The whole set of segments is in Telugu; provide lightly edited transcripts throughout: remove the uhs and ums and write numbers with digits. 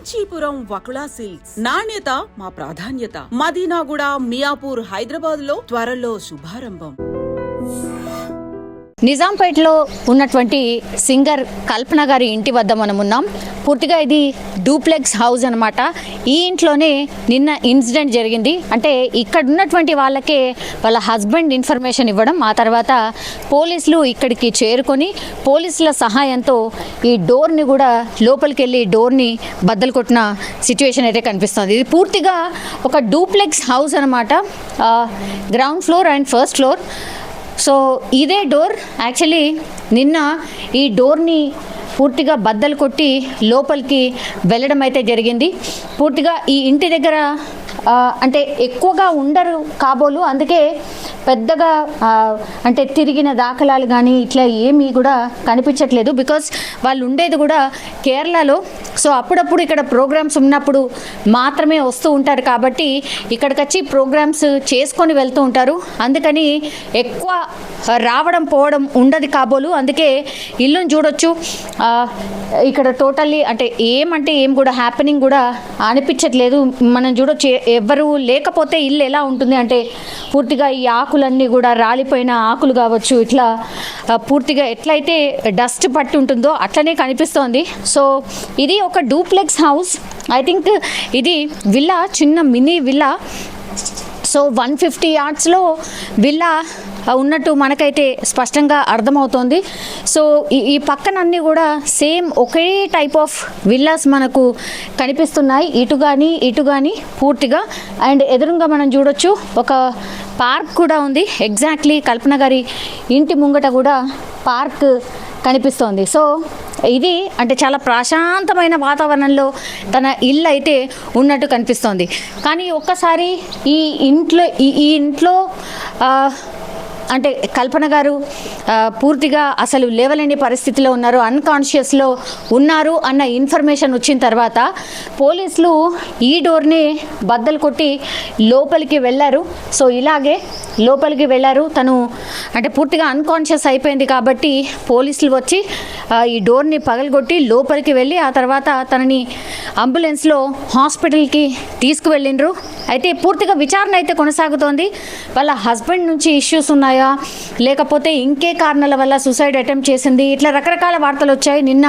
కాంచీపురం వకుళా సిల్క్స్ నాణ్యత మా ప్రాధాన్యత. మదీనాగూడ, మియాపూర్, హైదరాబాద్ లో త్వరలో శుభారంభం. నిజాంపేటలో ఉన్నటువంటి సింగర్ కల్పన గారి ఇంటి వద్ద మనం ఉన్నాం. పూర్తిగా ఇది డూప్లెక్స్ హౌస్ అనమాట. ఈ ఇంట్లోనే నిన్న ఇన్సిడెంట్ జరిగింది. అంటే ఇక్కడ ఉన్నటువంటి వాళ్ళకే వాళ్ళ హస్బెండ్ ఇన్ఫర్మేషన్ ఇవ్వడం, ఆ తర్వాత పోలీసులు ఇక్కడికి చేరుకొని పోలీసుల సహాయంతో ఈ డోర్ని కూడా లోపలికి వెళ్ళి డోర్ని బద్దలు కొట్టిన సిచ్యువేషన్ అయితే కనిపిస్తుంది. ఇది పూర్తిగా ఒక డూప్లెక్స్ హౌస్ అనమాట. Ground floor and first floor. So ఇదే డోర్ యాక్చువల్లీ నిన్న ఈ డోర్ని పూర్తిగా బద్దలు కొట్టి లోపలికి వెళ్ళడం అయితే జరిగింది. పూర్తిగా ఈ ఇంటి దగ్గర అంటే ఎక్కువగా ఉండరు కాబోలు, అందుకే పెద్దగా అంటే తిరిగిన దాఖలాలు కానీ ఇట్లా ఏమీ కూడా కనిపించట్లేదు. బికాస్ వాళ్ళు ఉండేది కూడా కేరళలో. సో అప్పుడప్పుడు ఇక్కడ ప్రోగ్రామ్స్ ఉన్నప్పుడు మాత్రమే వస్తూ ఉంటారు కాబట్టి ఇక్కడికి వచ్చి ప్రోగ్రామ్స్ చేసుకొని వెళ్తూ ఉంటారు. అందుకని ఎక్కువ రావడం పోవడం ఉండదు కాబోలు. అందుకే ఇల్లుని చూడొచ్చు, ఇక్కడ టోటల్లీ అంటే ఏం కూడా హ్యాపెనింగ్ కూడా అనిపించట్లేదు. మనం చూడొచ్చు, ఎవరు లేకపోతే ఇల్లు ఎలా ఉంటుంది అంటే పూర్తిగా ఈ ఆకులన్నీ కూడా రాలిపోయిన ఆకులు కావచ్చు, ఇట్లా పూర్తిగా ఎట్లయితే డస్ట్ పట్టి ఉంటుందో అట్లనే కనిపిస్తోంది. సో ఇది ఒక డూప్లెక్స్ హౌస్. ఐ థింక్ ఇది విల్లా, చిన్న మినీ విల్లా. సో 150 yardsలో విల్లా ఉన్నట్టు మనకైతే స్పష్టంగా అర్థమవుతోంది. సో ఈ పక్కనన్నీ కూడా same okay type of villas మనకు కనిపిస్తున్నాయి, ఇటు కానీ పూర్తిగా. అండ్ ఎదురుగా మనం చూడొచ్చు ఒక పార్క్ కూడా ఉంది. ఎగ్జాక్ట్లీ కల్పన గారి ఇంటి ముంగట కూడా పార్క్ కనిపిస్తోంది. సో ఇది అంటే చాలా ప్రశాంతమైన వాతావరణంలో తన ఇల్లు అయితే ఉన్నట్టు కనిపిస్తోంది. కానీ ఒక్కసారి ఈ ఇంట్లో అంటే కల్పన గారు పూర్తిగా అసలు లేవలేని పరిస్థితిలో ఉన్నారు, అన్కాన్షియస్లో ఉన్నారు అన్న ఇన్ఫర్మేషన్ వచ్చిన తర్వాత పోలీసులు ఈ డోర్ని బద్దలు కొట్టి లోపలికి వెళ్ళారు. సో ఇలాగే లోపలికి వెళ్ళారు. తను అంటే పూర్తిగా అన్కాన్షియస్ అయిపోయింది కాబట్టి పోలీసులు వచ్చి ఈ డోర్ని పగలగొట్టి లోపలికి వెళ్ళి ఆ తర్వాత తనని అంబులెన్స్లో హాస్పిటల్కి తీసుకువెళ్ళిండ్రు. అయితే పూర్తిగా విచారణ అయితే కొనసాగుతోంది. వాళ్ళ హస్బెండ్ నుంచి ఇష్యూస్ ఉన్నాయా, లేకపోతే ఇంకే కారణాల వల్ల సూసైడ్ అటెంప్ట్ చేసింది, ఇట్లా రకరకాల వార్తలు వచ్చాయి. నిన్న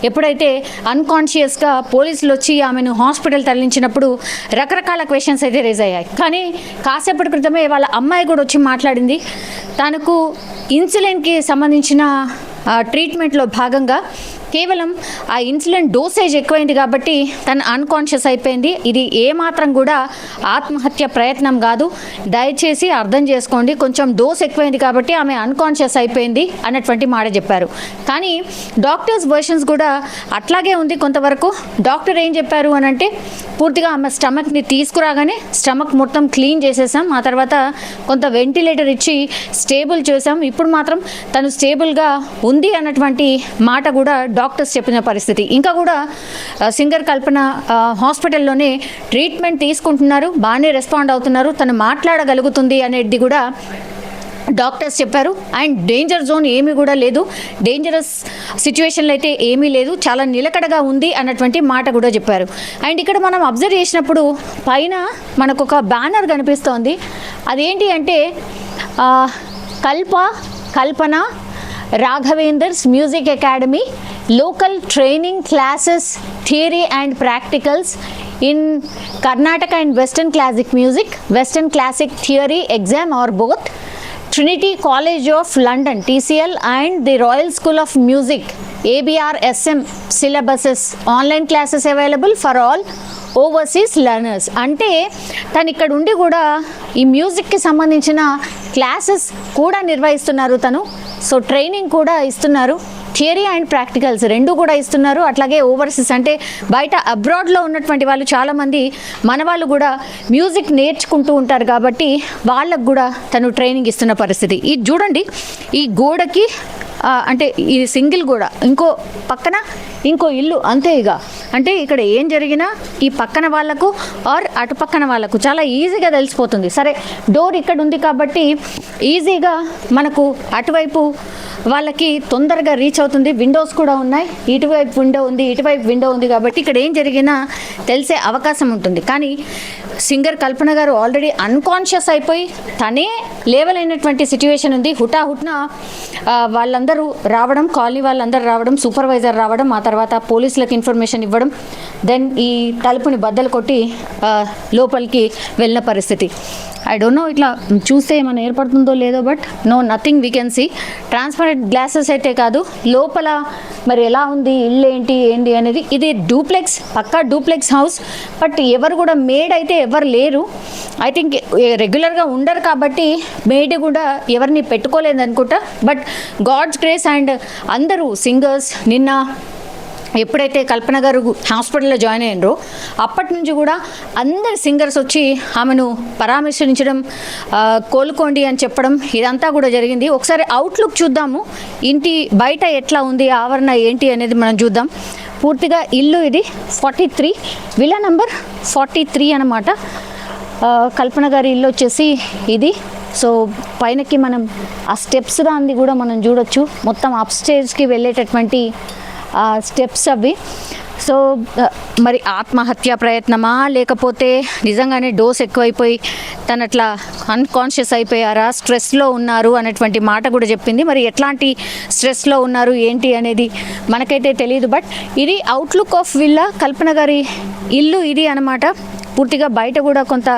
ఎప్పుడైతే అన్కాన్షియస్గా పోలీసులు వచ్చి ఆమెను హాస్పిటల్ తరలించినప్పుడు రకరకాల క్వశ్చన్స్ అయితే రేజ్ అయ్యాయి. కానీ కాసేపటి క్రితమే వాళ్ళ అమ్మాయి కూడా వచ్చి మాట్లాడింది. తనకు ఇన్సులిన్కి సంబంధించిన ట్రీట్మెంట్లో భాగంగా కేవలం ఆ ఇన్సులిన్ డోసేజ్ ఎక్కువైంది కాబట్టి తను అన్కాన్షియస్ అయిపోయింది. ఇది ఏమాత్రం కూడా ఆత్మహత్య ప్రయత్నం కాదు, దయచేసి అర్థం చేసుకోండి. కొంచెం డోస్ ఎక్కువైంది కాబట్టి ఆమె అన్కాన్షియస్ అయిపోయింది అన్నటువంటి మాట చెప్పారు. కానీ డాక్టర్స్ వర్షన్స్ కూడా అట్లాగే ఉంది కొంతవరకు. డాక్టర్ ఏం చెప్పారు అని అంటే పూర్తిగా ఆమె స్టమక్ని తీసుకురాగానే స్టమక్ మొత్తం క్లీన్ చేసేసాం, ఆ తర్వాత కొంత వెంటిలేటర్ ఇచ్చి స్టేబుల్ చేసాం, ఇప్పుడు మాత్రం తను స్టేబుల్గా ఉంది అన్నటువంటి మాట కూడా డాక్టర్స్ చెప్పిన పరిస్థితి. ఇంకా కూడా సింగర్ కల్పన హాస్పిటల్లోనే ట్రీట్మెంట్ తీసుకుంటున్నారు, బాగానే రెస్పాండ్ అవుతున్నారు, తను మాట్లాడగలుగుతుంది అనేది కూడా డాక్టర్స్ చెప్పారు. అండ్ డేంజర్ జోన్ ఏమీ కూడా లేదు, డేంజరస్ సిచ్యువేషన్లో అయితే ఏమీ లేదు, చాలా నిలకడగా ఉంది అన్నటువంటి మాట కూడా చెప్పారు. అండ్ ఇక్కడ మనం అబ్జర్వ్ చేసినప్పుడు పైన మనకు ఒక బ్యానర్ కనిపిస్తోంది. అదేంటి అంటే Kalpana Raghavender's music academy local training classes, theory and practicals in Karnataka and Western classic music, Western classic theory exam or both, Trinity College of London TCL and the Royal School of Music ABR SM syllabuses, online classes available for all overseas learners. అంటే తను ఇక్కడ ఉండి కూడా ఈ మ్యూజిక్కి సంబంధించిన క్లాసెస్ కూడా నిర్వహిస్తున్నారు తను. సో ట్రైనింగ్ కూడా ఇస్తున్నారు, థియరీ అండ్ ప్రాక్టికల్స్ రెండు కూడా ఇస్తున్నారు. అట్లాగే ఓవర్సీస్ అంటే బయట అబ్రాడ్లో ఉన్నటువంటి వాళ్ళు చాలామంది మన వాళ్ళు కూడా మ్యూజిక్ నేర్చుకుంటూ ఉంటారు కాబట్టి వాళ్ళకు కూడా తను ట్రైనింగ్ ఇస్తున్న పరిస్థితి. ఇది చూడండి, ఈ గోడకి అంటే ఇది సింగిల్ కూడా ఇంకో పక్కన ఇంకో ఇల్లు అంతే. ఇక అంటే ఇక్కడ ఏం జరిగినా ఈ పక్కన వాళ్ళకు ఆర్ అటు పక్కన వాళ్ళకు చాలా ఈజీగా తెలిసిపోతుంది. సరే డోర్ ఇక్కడ ఉంది కాబట్టి ఈజీగా మనకు అటువైపు వాళ్ళకి తొందరగా రీచ్ అవుతుంది. విండోస్ కూడా ఉన్నాయి, ఇటువైపు విండో ఉంది, ఇటువైపు విండో ఉంది కాబట్టి ఇక్కడ ఏం జరిగినా తెలిసే అవకాశం ఉంటుంది. కానీ సింగర్ కల్పన గారు ఆల్రెడీ అన్కాన్షియస్ అయిపోయి తనే లేవలేనటువంటి సిచ్యువేషన్ ఉంది. హుటాహుట్న వాళ్ళందరూ రావడం, కాలనీ వాళ్ళందరూ రావడం, సూపర్వైజర్ రావడం, ఆ తర్వాత పోలీసులకు ఇన్ఫర్మేషన్ ఇవ్వడం, దెన్ ఈ తలుపుని బద్దలు కొట్టి లోపలికి వెళ్ళిన పరిస్థితి. ఐ డోంట్ నో ఇట్లా చూస్తే ఏమైనా ఏర్పడుతుందో లేదో, but no nothing we can see. Transparent glasses అయితే కాదు, లోపల మరి ఎలా ఉంది, ఇల్లు ఏంటి అనేది. ఇది డూప్లెక్స్, పక్కా డూప్లెక్స్ హౌస్. బట్ ఎవరు కూడా మేడ్ అయితే ఎవరు లేరు. ఐ థింక్ రెగ్యులర్గా ఉండరు కాబట్టి మేడ్ కూడా ఎవరిని పెట్టుకోలేదు అనుకుంటా. బట్ గాడ్స్ గ్రేస్ అండ్ అందరూ సింగర్స్ నిన్న ఎప్పుడైతే కల్పన గారు హాస్పిటల్లో జాయిన్ అయ్యారో అప్పటి నుంచి కూడా అందరు సింగర్స్ వచ్చి ఆమెను పరామర్శించడం, కోలుకోండి అని చెప్పడం, ఇదంతా కూడా జరిగింది. ఒకసారి అవుట్లుక్ చూద్దాము, ఇంటి బయట ఎట్లా ఉంది, ఆవరణ ఏంటి అనేది మనం చూద్దాం. పూర్తిగా ఇల్లు ఇది 43, విలా నంబర్ 43 అన్నమాట. కల్పన గారి ఇల్లు వచ్చేసి ఇది. సో పైనకి మనం ఆ స్టెప్స్ దాన్ని కూడా మనం చూడొచ్చు, మొత్తం అప్ స్టేర్స్కి వెళ్ళేటటువంటి స్టెప్స్ అవి. సో మరి ఆత్మహత్య ప్రయత్నమా లేకపోతే నిజంగానే డోస్ ఎక్కువైపోయి తను అట్లా అన్కాన్షియస్ అయిపోయారా, స్ట్రెస్లో ఉన్నారు అనేటువంటి మాట కూడా చెప్పింది. మరి ఎట్లాంటి స్ట్రెస్లో ఉన్నారు ఏంటి అనేది మనకైతే తెలియదు. బట్ ఇది అవుట్లుక్ ఆఫ్ విల్లా, కల్పన గారి ఇల్లు ఇది అన్నమాట. పూర్తిగా బయట కూడా కొంత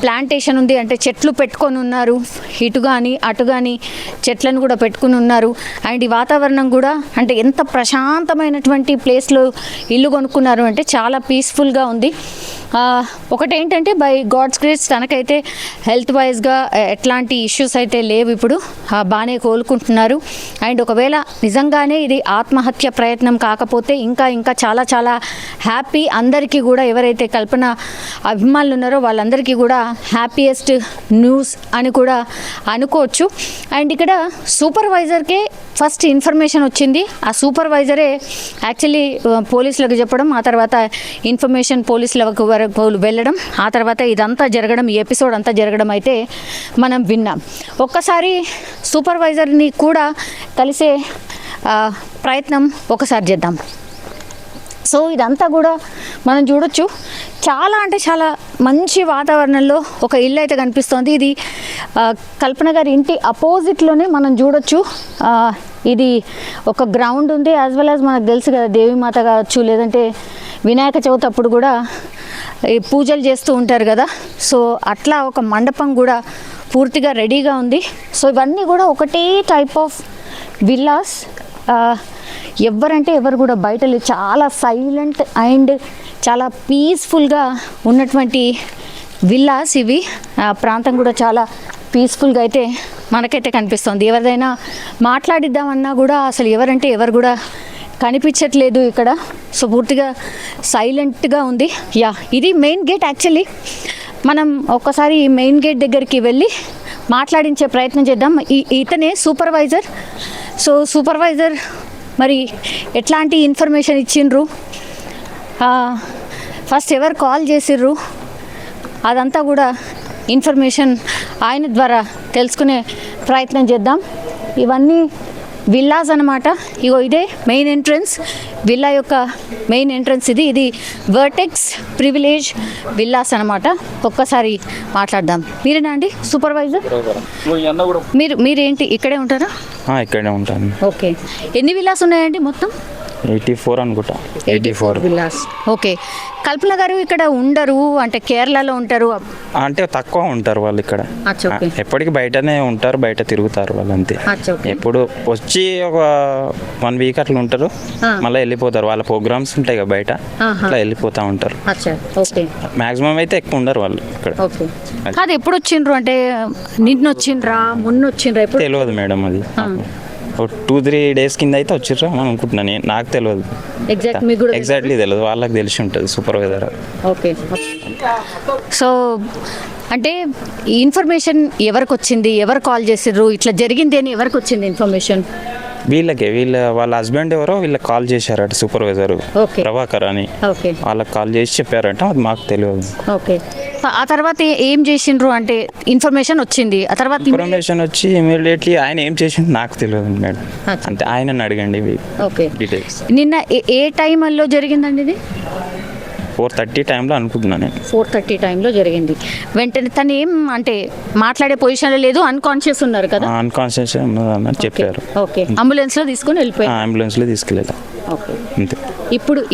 ప్లాంటేషన్ ఉంది, అంటే చెట్లు పెట్టుకొని ఉన్నారు, ఇటు కానీ అటు కానీ చెట్లను కూడా పెట్టుకుని ఉన్నారు. అండ్ ఈ వాతావరణం కూడా అంటే ఎంత ప్రశాంతమైనటువంటి ప్లేస్లో ఇల్లు కొనుక్కున్నారు అంటే చాలా పీస్ఫుల్గా ఉంది. ఒకటేంటంటే బై గాడ్స్ గ్రేస్ తనకైతే హెల్త్ వైజ్గా ఎట్లాంటి ఇష్యూస్ అయితే లేవు, ఇప్పుడు బాగానే కోలుకుంటున్నారు. అండ్ ఒకవేళ నిజంగానే ఇది ఆత్మహత్య ప్రయత్నం కాకపోతే ఇంకా చాలా చాలా హ్యాపీ. అందరికీ కూడా ఎవరైతే కల్పన అభిమానులు ఉన్నారో వాళ్ళందరికీ కూడా హ్యాపీయెస్ట్ న్యూస్ అని కూడా అనుకోవచ్చు. అండ్ ఇక్కడ సూపర్వైజర్కే ఫస్ట్ ఇన్ఫర్మేషన్ వచ్చింది. ఆ సూపర్వైజరే యాక్చువల్లీ పోలీసులకు చెప్పడం, ఆ తర్వాత ఇన్ఫర్మేషన్ పోలీసుల వరకు వెళ్ళడం, ఆ తర్వాత ఇదంతా జరగడం, ఈ ఎపిసోడ్ అంతా జరగడం అయితే మనం విన్నాం. ఒక్కసారి సూపర్వైజర్ని కూడా కలిసే ప్రయత్నం ఒకసారి చేద్దాం. సో ఇదంతా కూడా మనం చూడొచ్చు, చాలా అంటే చాలా మంచి వాతావరణంలో ఒక ఇల్లు అయితే కనిపిస్తోంది. ఇది కల్పన గారి ఇంటి అపోజిట్లోనే మనం చూడొచ్చు. ఇది ఒక గ్రౌండ్ ఉంది, యాజ్ వెల్ యాజ్ మనకు తెలుసు కదా దేవీమాత కావచ్చు, లేదంటే వినాయక చవితి అప్పుడు కూడా ఈ పూజలు చేస్తూ ఉంటారు కదా. సో అట్లా ఒక మండపం కూడా పూర్తిగా రెడీగా ఉంది. సో ఇవన్నీ కూడా ఒకటే టైప్ ఆఫ్ విల్లాస్. ఎవరంటే ఎవరు కూడా బయట లేదు, చాలా సైలెంట్ అండ్ చాలా పీస్ఫుల్గా ఉన్నటువంటి విల్లాస్ ఇవి. ప్రాంతం కూడా చాలా పీస్ఫుల్గా అయితే మనకైతే కనిపిస్తుంది. ఎవరిదైనా మాట్లాడిద్దామన్నా కూడా అసలు ఎవరంటే ఎవరు కూడా కనిపించట్లేదు ఇక్కడ. సో పూర్తిగా సైలెంట్గా ఉంది. ఇది మెయిన్ గేట్. యాక్చువల్లీ మనం ఒక్కసారి ఈ మెయిన్ గేట్ దగ్గరికి వెళ్ళి మాట్లాడించే ప్రయత్నం చేద్దాం. ఇతనే సూపర్వైజర్. సో సూపర్వైజర్ మరి ఎట్లాంటి ఇన్ఫర్మేషన్ ఇచ్చిండ్రు, ఫస్ట్ ఎవరు కాల్ చేసిర్రు, అదంతా కూడా ఇన్ఫర్మేషన్ ఆయన ద్వారా తెలుసుకునే ప్రయత్నం చేద్దాం. ఇవన్నీ విల్లాస్ అన్నమాట. ఇగో ఇదే మెయిన్ ఎంట్రన్స్, విల్లా యొక్క మెయిన్ ఎంట్రన్స్ ఇది వర్టెక్స్ ప్రివిలేజ్ విల్లాస్ అన్నమాట. ఒక్కసారి మాట్లాడదాం. మీరేనా అండి సూపర్వైజర్? మీరేంటి ఇక్కడే ఉంటారా? ఇక్కడే ఉంటాను. ఓకే, ఎన్ని విల్లాస్ ఉన్నాయండి మొత్తం? 84 అనుకుంటా. 84 విల్లాస్. ఓకే, కల్పన గారు ఇక్కడ ఉండరు అంటే కేరళలో ఉంటారు అంటే తక్కువ ఉంటారు వాళ్ళు ఇక్కడ. ఎప్పటికీ బయటనే ఉంటారు, బయట తిరుగుతారు వాళ్ళు అంతే. ఎప్పుడు వచ్చి ఒక 1 వీక్ అట్లా ఉంటారు, మళ్ళీ వెళ్ళిపోతారు. వాళ్ళ ప్రోగ్రామ్స్ ఉంటాయి కదా బయట, అట్లా వెళ్ళిపోతూ ఉంటారు. మాక్సిమం అయితే ఎక్కువ ఉండరు వాళ్ళు ఇక్కడ. అది ఎప్పుడు వచ్చిండ్రు అంటే నిన్న వచ్చిండ్రా మొన్న వచ్చిండ్రా? తెలియదు మేడం, అది 2-3 డేస్ కింద అయితే వచ్చిర్రా అని అనుకుంటున్నాను. నాకు తెలియదు ఎగ్జాక్ట్లీ, తెలియదు. వాళ్ళకి తెలిసి ఉంటుంది సూపర్వైజర్. ఓకే, సో అంటే ఈ ఇన్ఫర్మేషన్ ఎవరికి వచ్చింది, ఎవరు కాల్ చేసిర్రు, ఇట్లా జరిగింది అని ఎవరికి వచ్చింది ఇన్ఫర్మేషన్? వాళ్ళ హస్బెండ్ ఎవరో వీళ్ళకి కాల్ చేశారట సూపర్వైజర్ Okay. ప్రభాకర్ అని. ఓకే వాళ్ళకి కాల్ చేసి చెప్పారంట, అది మాకు తెలియదు. ఓకే ఆ తర్వాత ఏం చేసిండ్రు అంటే ఇన్ఫర్మేషన్ వచ్చింది ఆ తర్వాత ఇన్ఫర్మేషన్ వచ్చి ఇమీడియట్లీ ఆయన ఏం చేసిండు నాకు తెలియదు మేడం. అంటే ఆయనని అడగండి ఓకే డీటెయిల్స్. నిన్న ఏ టైంలో జరిగిందండి ఇది? 4:30 టైంలో అనుకుంటున్నాను నేను. 4:30 టైంలో జరిగింది. వెంటనే తను ఏం అంటే మాట్లాడే పొజిషన్లో లేదు, అన్కాన్షియస్ ఉన్నారు కదా? అన్కాన్షియస్ ఉన్నదని చెప్పారు. ఓకే అంబులెన్స్లో తీసుకొని వెళ్ళిపోయారు. అంబులెన్స్లో తీసుకెళ్ళాలి ఓకే అంతే.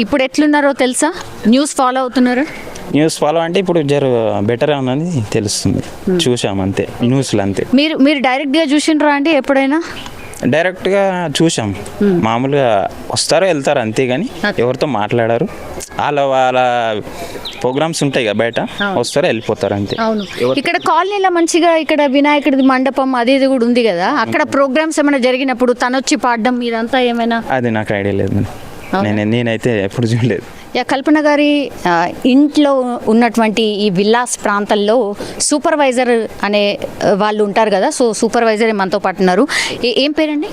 ఇప్పుడు ఎట్లున్నారో తెలుసా? న్యూస్ ఫాలో అవుతున్నారా? న్యూస్ ఫాలో అంటే ఇప్పుడు బెటర్ అని తెలుస్తుంది, చూసాం అంతే న్యూస్లో అంతే. మీరు డైరెక్ట్గా చూసిండ్రా అండి ఎప్పుడైనా? డైరెక్ట్గా చూసాం, మామూలుగా వస్తారో వెళ్తారు అంతే, కానీ ఎవరితో మాట్లాడారు. వాళ్ళ ప్రోగ్రామ్స్ ఉంటాయి కదా బయట, వస్తారో వెళ్ళిపోతారు అంతే. అవును, ఇక్కడ కాలనీలో మంచిగా ఇక్కడ వినాయకుడి మండపం అది ఇది కూడా ఉంది కదా, అక్కడ ప్రోగ్రామ్స్ ఏమైనా జరిగినప్పుడు తనొచ్చి పాడడం ఇదంతా ఏమైనా? అది నాకు ఐడియా లేదు, నేనైతే ఎప్పుడు చూడలేదు. కల్పన గారి ఇంట్లో ఉన్నటువంటి ఈ విల్లాస్ ప్రాంతాల్లో సూపర్వైజర్ అనే వాళ్ళు ఉంటారు కదా, సో సూపర్వైజర్ మనతో పాటు ఉన్నారు. ఏం పేరండి?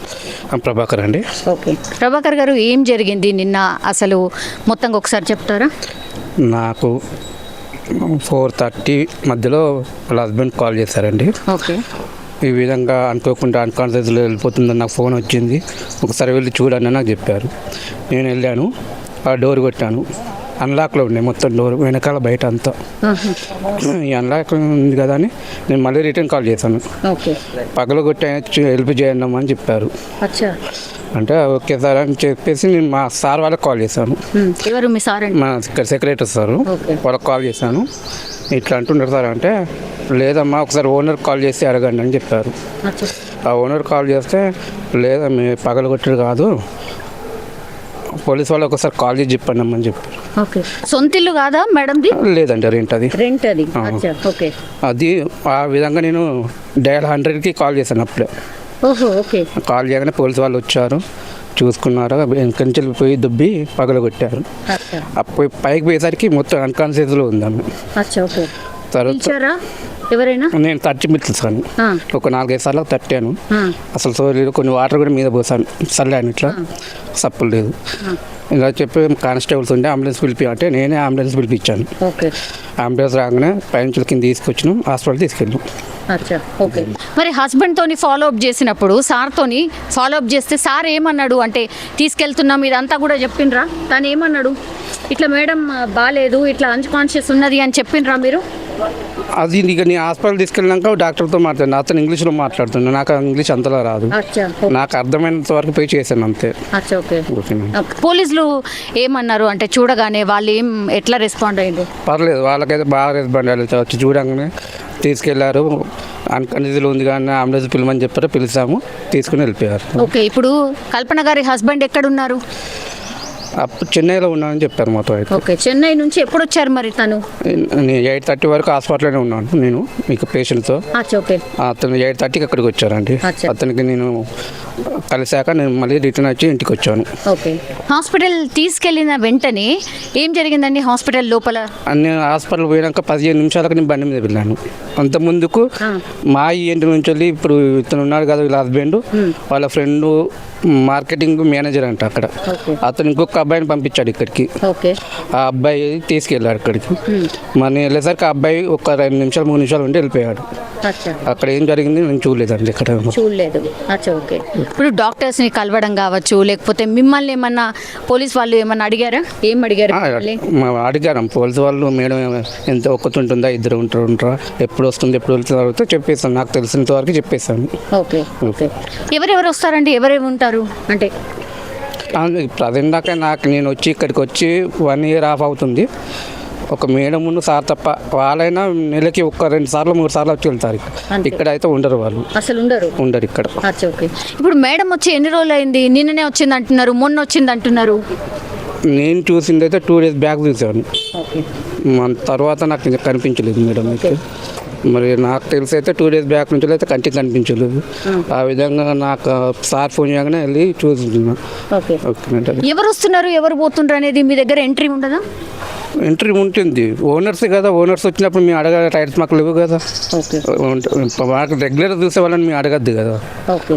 ప్రభాకర్ అండి. ఓకే ప్రభాకర్ గారు, ఏం జరిగింది నిన్న అసలు మొత్తంగా ఒకసారి చెప్తారా? నాకు 4:30 మధ్యలో వాళ్ళ హస్బెండ్ కాల్ చేశారండి. ఓకే ఈ విధంగా అనుకోకుండా అన్కాన్షియస్లో వెళ్ళిపోతుందని నాకు ఫోన్ వచ్చింది, ఒకసారి వెళ్ళి చూడండి నాకు చెప్పారు. నేను వెళ్ళాను, ఆ డోర్ కొట్టాను, అన్లాక్లో ఉన్నాయి మొత్తం డోర్ వెనకాల బయట అంతా. ఈ అన్లాక్ ఉంది కదా అని నేను మళ్ళీ రిటర్న్ కాల్ చేశాను. ఓకే పగలు కొట్టి హెల్ప్ చేయండి అని చెప్పారు. అచ్చా, అంటే ఓకే సార్ అని చెప్పేసి నేను మా సార్ వాళ్ళకి కాల్ చేశాను. ఎవరు మీ సార్? మా సెక్రటరీ సార్, వాళ్ళకి కాల్ చేశాను. ఇట్లా అంటున్నారు సార్ అంటే, లేదమ్మా ఒకసారి ఓనర్ కాల్ చేసి అడగండి అని చెప్పారు. ఆ ఓనర్ కాల్ చేస్తే, లేదా మీ పగలు కొట్టడు కాదు, పోలీస్ వాళ్ళు ఒకసారి కాల్ చేసి చెప్పండి అమ్మని చెప్పారు. ఓకే సొంత ఇల్లు కాదా మేడంది? లేదండి, రెంట్ అది. రెంట్ అది. ఓకే అది ఆ విధంగా నేను డయల్ 100కి కాల్ చేశాను అప్పుడే. ఓహో ఓకే. కాల్ చేయగానే పోలీస్ వాళ్ళు వచ్చారు, చూసుకున్నారు, వెనక నుంచి పోయి దుబ్బి పగలు కొట్టారు. అప్పుడు పైకి పోయేసరికి మొత్తం అన్కాన్షియస్లో ఉందాము. ఓకే తర్వాత ఎవరైనా నేను 30 మినిట్స్ కానీ ఒక 4-5 సార్లు తట్టాను, అసలు సోలేదు. కొన్ని వాటర్ కూడా మీద పోసాను, చల్లాను, ఇట్లా సప్పులు లేదు. ఇలా చెప్పి కానిస్టేబుల్స్ ఉంటే అంబులెన్స్ పిలిపి అంటే నేనే అంబులెన్స్ పిలిపించాను. అంబులెన్స్ రాగానే పైనుంచి కింద తీసుకొచ్చినాం, హాస్పిటల్ తీసుకెళ్ళాం. ఓకే మరి హస్బెండ్ తోని ఫాలో అప్ చేసినప్పుడు సార్ తోని ఫాలో అప్ చేస్తే సార్ ఏమన్నాడు? అంటే తీసుకెళ్తున్నాం ఇదంతా కూడా చెప్పిండ్రా? తను ఏమన్నాడు? ఇట్లా మేడం బాగాలేదు, ఇట్లా అన్కాన్షియస్ ఉన్నది అని చెప్పిండ్రా మీరు? అది ఇక నేను హాస్పిటల్ తీసుకెళ్ళినాక డాక్టర్తో మాట్లాడినా, అతను ఇంగ్లీష్లో మాట్లాడుతున్నా, నాకు ఇంగ్లీష్ అంతలా రాదు, నాకు అర్థమైనంత వరకు పే చేశాను అంతే. పోలీసులు ఏమన్నారు అంటే చూడగానే వాళ్ళు ఎట్లా రెస్పాండ్ అయ్యారు? పర్లేదు, వాళ్ళకైతే బాగా రెస్పాండ్ అయ్యారు. వచ్చి చూడగానే తీసుకెళ్లారు, అన్కన్షియస్లో ఉంది కానీ అంబులెన్స్ పిలమని చెప్పారు, పిలిచాము, తీసుకుని వెళ్ళిపోయారు. ఓకే ఇప్పుడు కల్పన గారి హస్బెండ్ ఎక్కడున్నారు? అప్పుడు చెన్నైలో ఉన్నానని చెప్పారు మాతో. అయితే ఓకే చెన్నై నుంచి ఎప్పుడు వచ్చారు మరి తను? 8:30 వరకు హాస్పిటల్లోనే ఉన్నాను నేను మీకు పేషెంట్తో. అతను 8:30కి అక్కడికి వచ్చారండి. అతనికి నేను కలిసాక నేను మళ్ళీ రిటర్న్ వచ్చి ఇంటికి వచ్చాను. ఓకే హాస్పిటల్ తీసుకెళ్ళిన వెంటనే ఏం జరిగిందండి హాస్పిటల్ లోపల? నేను హాస్పిటల్ పోయినాక 15 నిమిషాలకు నేను బండి మీద వెళ్ళాను. అంత ముందుకు మా ఇంటి నుంచి వెళ్ళి ఇప్పుడు ఇతను ఉన్నాడు కదా వీళ్ళ హస్బెండ్, వాళ్ళ ఫ్రెండ్ మార్కెటింగ్ మేనేజర్ అంట అక్కడ, అతను ఇంకొక అబ్బాయిని పంపించాడు ఇక్కడికి. ఆ అబ్బాయి తీసుకెళ్ళాడు అక్కడికి. మరి నేను వెళ్ళేసరికి ఆ అబ్బాయి ఒక 2 నిమిషాలు 3 నిమిషాలు ఉండి వెళ్ళిపోయాడు. అక్కడ ఏం జరిగింది నేను చూడలేదండి, ఇక్కడ చూడలేదు. ఓకే ఇప్పుడు డాక్టర్స్ని కలవడం కావచ్చు, లేకపోతే మిమ్మల్ని ఏమన్నా పోలీస్ వాళ్ళు ఏమన్నా అడిగారా? ఏం అడిగారు? అడిగారు పోలీస్ వాళ్ళు, మేడం ఎంత ఒక్కతుంటుందా, 2 ఉంటారా, ఎప్పుడు వస్తుంది ఎప్పుడు వెళ్తున్నారు చెప్పేస్తాను, నాకు తెలిసినంత వరకు చెప్పేస్తాను. ఓకే ఓకే ఎవరెవరు వస్తారండి, ఎవరెవరు ఉంటారు అంటే? ప్రజెంట్ దాకా నేను వచ్చి ఇక్కడికి వచ్చి 1 year ఆఫ్ అవుతుంది. ఒక మేడం ముందు సార్ తప్ప వాళ్ళైనా నెలకి 1-2 సార్లు 3 సార్లు వచ్చి వెళ్తారు. ఇక్కడ అయితే ఉండరు, వాళ్ళు అసలు ఉండరు ఇక్కడ. ఓకే ఇప్పుడు మేడం వచ్చి ఎన్ని రోజులు అయింది? నిన్ననే వచ్చింది అంటున్నారు, మొన్న వచ్చింది అంటున్నారు. నేను చూసింది అయితే 2 days బ్యాక్ చూసాను, తర్వాత నాకు ఇంకా కనిపించలేదు మేడం అయితే. మరి నాకు తెలిసి అయితే 2 days బ్యాక్ నుంచి అయితే కంటికి కనిపించలేదు. ఆ విధంగా నాకు సార్ ఫోన్ చేయగానే వెళ్ళి చూస్తున్నాను. ఎవరు వస్తున్నారు ఎవరు పోతున్నారు అనేది మీ దగ్గర ఎంట్రీ ఉండదా? ఎంట్రీ ఉంటుంది. ఓనర్సే కదా, ఓనర్స్ వచ్చినప్పుడు మేము అడగాలి, రైట్స్ మాకు లేవు కదా. మాకు రెగ్యులర్ చూసే వాళ్ళని మేము అడగద్దు కదా.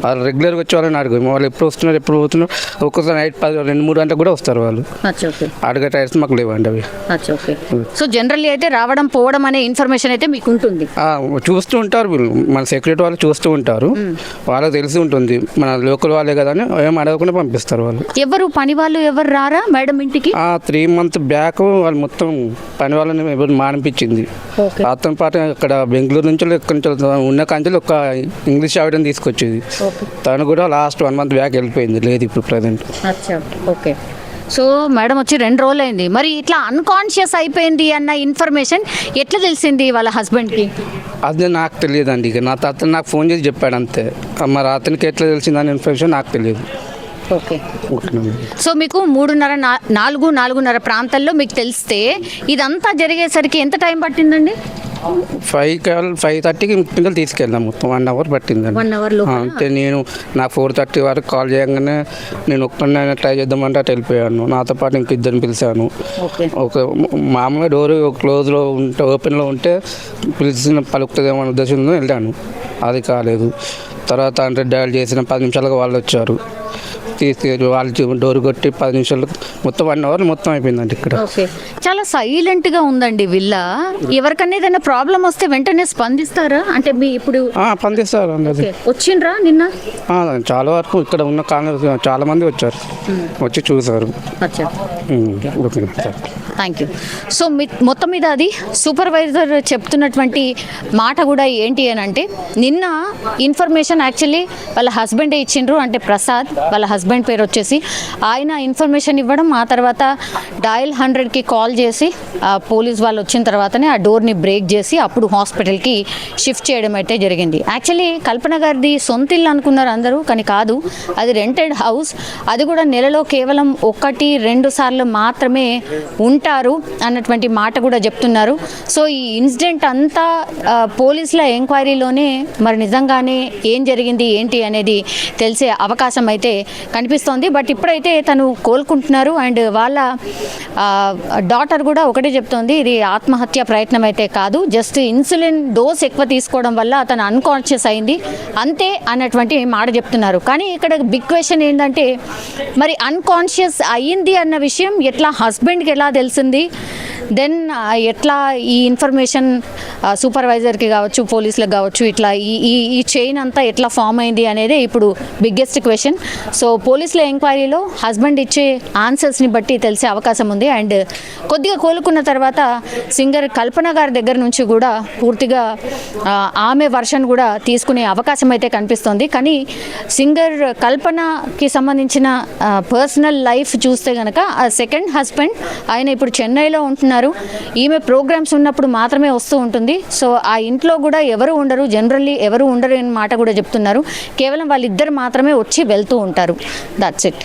వాళ్ళు రెగ్యులర్గా వచ్చే వాళ్ళని అడగదు. వాళ్ళు ఎప్పుడు వస్తున్నారు, ఎప్పుడు పోతున్నారు. ఒక్కొక్కసారి నైట్ 2-3 గంటలకు కూడా వస్తారు వాళ్ళు. అడిగే రైట్స్ మాకు లేవండి అవి. సో జనరల్లీ అయితే రావడం పోవడం అనే ఇన్ఫర్మేషన్ అయితే మీకు ఉంటుంది. చూస్తూ ఉంటారు వీళ్ళు, మన సెక్యూరిటీ వాళ్ళు చూస్తూ ఉంటారు. వాళ్ళకి తెలిసి ఉంటుంది మన లోకల్ వాళ్ళే కదా అని ఏం అడగకుండా పంపిస్తారు వాళ్ళు. ఎవరు పని వాళ్ళు ఎవరు రారా మేడం ఇంటికి? 3 months బ్యాక్ వాళ్ళు మొత్తం పని వాళ్ళని ఎవరు మానిపించింది. అతని పాటు అక్కడ బెంగళూరు నుంచి ఎక్కడి నుంచి ఉన్న కంచెలు ఒక ఇంగ్లీష్ ఆవిడని తీసుకొచ్చేది. తను కూడా లాస్ట్ 1 month బ్యాక్ వెళ్ళిపోయింది, లేదు ఇప్పుడు ప్రజెంట్. ఓకే. సో మేడం వచ్చి 2 రోజులు అయింది. మరి ఇట్లా అన్కాన్షియస్ అయిపోయింది అన్న ఇన్ఫర్మేషన్ ఎట్లా తెలిసింది వాళ్ళ హస్బెండ్కి? అదే నాకు తెలియదండి. ఇక నా తాత నాకు ఫోన్ చేసి చెప్పాడు అంతే. మరి అతనికి ఎట్లా తెలిసిందని ఇన్ఫర్మేషన్ నాకు తెలియదు. ఓకే. సో మీకు 3:30-4 ప్రాంతాల్లో మీకు తెలిస్తే ఇదంతా జరిగేసరికి ఎంత టైం పట్టిందండి? 5:30కి పిల్లలు తీసుకెళ్ళాం. మొత్తం 1 hour పట్టిందండి. 1 hour అంటే నేను నాకు 4:30 వరకు కాల్ చేయగానే నేను ఒక్కడినైనా ట్రై చేద్దామంటే అటు వెళ్ళిపోయాను. నాతో పాటు ఇంక 2 పిలిచాను. ఒక మామూలుగా డోర్ క్లోజ్లో ఉంటే ఓపెన్లో ఉంటే పిలిచిన పలుకుతుందేమో అనే ఉద్దేశంతో వెళ్ళాను. అది కాలేదు. తర్వాత 100 డయల్ చేసిన 10 నిమిషాలుగా వాళ్ళు వచ్చారు. తీసుకెళ్ళి వాళ్ళు డోర్ కొట్టి 10 నిమిషాలు మొత్తం 1 hour మొత్తం అయిపోయిందండి ఇక్కడ. చాలా సైలెంట్గా ఉందండి విల్లా. ఎవరికన్నా ఏదైనా ప్రాబ్లం వస్తే వెంటనే స్పందిస్తారా? అంటే మీ ఇప్పుడు స్పందిస్తారు అండి. వచ్చిండ్రా నిన్న? చాలా వరకు ఇక్కడ ఉన్న కాంగ్రెస్ చాలా మంది వచ్చారు, వచ్చి చూసారు. Thank you. సో మొత్తం మీద అది సూపర్వైజర్ చెప్తున్నటువంటి మాట కూడా ఏంటి అని అంటే, నిన్న ఇన్ఫర్మేషన్ యాక్చువల్లీ వాళ్ళ హస్బెండే ఇచ్చిండ్రు. అంటే ప్రసాద్ వాళ్ళ హస్బెండ్ పేరు వచ్చేసి, ఆయన ఇన్ఫర్మేషన్ ఇవ్వడం, ఆ తర్వాత డయల్ 100కి కాల్ చేసి పోలీస్ వాళ్ళు వచ్చిన తర్వాతనే ఆ డోర్ని బ్రేక్ చేసి అప్పుడు హాస్పిటల్కి షిఫ్ట్ చేయడం అయితే జరిగింది. యాక్చువల్లీ కల్పన గారిది సొంత ఇల్లు అనుకున్నారు అందరూ, కానీ కాదు, అది రెంటెడ్ హౌస్. అది కూడా నెలలో కేవలం 1-2 సార్లు మాత్రమే ఉంటారు అన్నటువంటి మాట కూడా చెప్తున్నారు. సో ఈ ఇన్సిడెంట్ అంతా పోలీసుల ఎంక్వైరీలోనే మరి నిజంగానే ఏం జరిగింది ఏంటి అనేది తెలిసే అవకాశం అయితే కనిపిస్తోంది. బట్ ఇప్పుడైతే తను కోలుకుంటున్నారు. అండ్ వాళ్ళ డాటర్ కూడా ఒకటే చెప్తోంది, ఇది ఆత్మహత్య ప్రయత్నం అయితే కాదు, జస్ట్ ఇన్సులిన్ డోస్ ఎక్కువ తీసుకోవడం వల్ల అతను అన్కాన్షియస్ అయింది అంతే అన్నటువంటి మాట చెప్తున్నారు. కానీ ఇక్కడ బిగ్ క్వశ్చన్ ఏంటంటే, మరి అన్కాన్షియస్ అయ్యింది అన్న విషయం ఎట్లా హస్బెండ్కి ఎలా తెలిసింది? దెన్ ఎట్లా ఈ ఇన్ఫర్మేషన్ సూపర్వైజర్కి కావచ్చు, పోలీసులకు కావచ్చు, ఇట్లా ఈ చైన్ అంతా ఎట్లా ఫామ్ అయింది అనేది ఇప్పుడు బిగ్గెస్ట్ క్వశ్చన్. సో పోలీసుల ఎంక్వైరీలో హస్బెండ్ ఇచ్చే ఆన్సర్స్ని బట్టి తెలిసే అవకాశం ఉంది. అండ్ కొద్దిగా కోలుకున్న తర్వాత సింగర్ కల్పన గారి దగ్గర నుంచి కూడా పూర్తిగా ఆమె వర్షన్ కూడా తీసుకునే అవకాశం అయితే కనిపిస్తుంది. కానీ సింగర్ కల్పనకి సంబంధించిన పర్సనల్ లైఫ్ చూస్తే కనుక ఆ సెకండ్ హస్బెండ్ ఆయన ఇప్పుడు చెన్నైలో ఉంటున్నారు. ఈమె ప్రోగ్రామ్స్ ఉన్నప్పుడు మాత్రమే వస్తూ ఉంటుంది. సో ఆ ఇంట్లో కూడా ఎవరు ఉండరు, జనరల్లీ ఎవరు ఉండరు అనే మాట కూడా చెప్తున్నారు. కేవలం వాళ్ళిద్దరు మాత్రమే వచ్చి వెళ్తూ ఉంటారు. That's it.